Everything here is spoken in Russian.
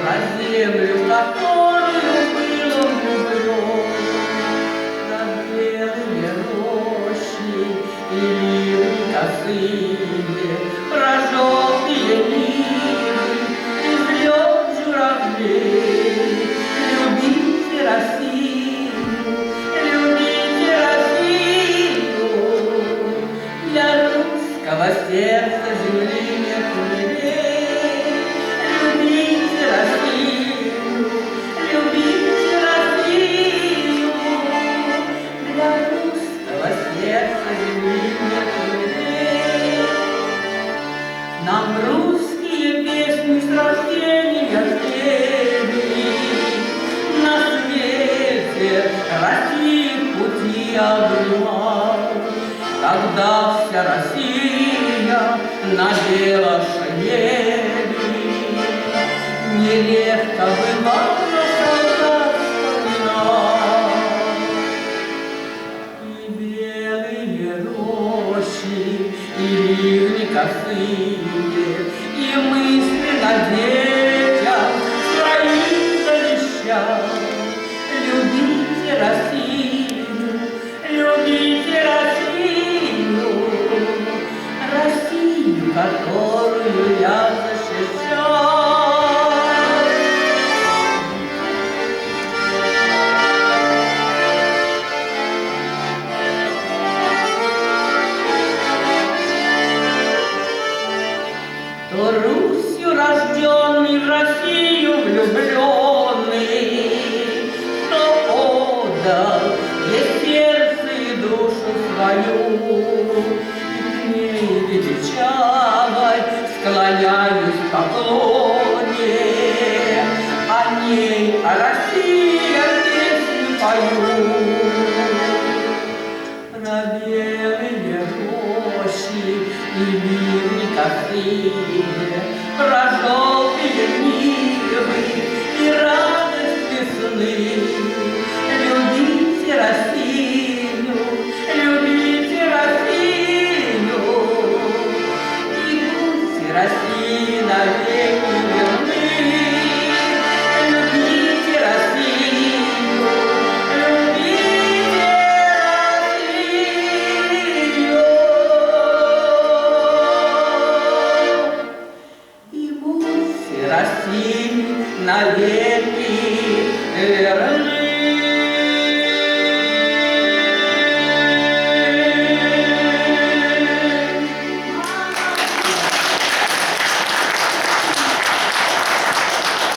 на землю, которую был он влюблен. Над белыми рощи и ливни косые, про желтые нивы и взлет журавлей. Любите Россию, любите Россию, для русского сердца земли нет милей. Любите Россию, любите Россию, для русского сердца земли нет милей. Нам русские песни с рождения пели, на свете России пути обнимал, когда вся Россия надела шинели. Нередко бывало солдат вспоминал. И белые рощи, и ливни косые, и мысли на детях своим завещал. Любите Россию, любите Россию, Россию, которую я защищал. То Русью рожденный, в Россию влюбленный, кто отдал ей сердце и душу свою, и к ней величавой склоняюсь в поклоне, о ней, о России я песню пою. Про белые рощи и ливни косые, про желтые нивы и радость весны. Любите Россию, любите Россию, и будьте России навеки верны. Любите Россию, любите Россию, и будьте России навеки верны.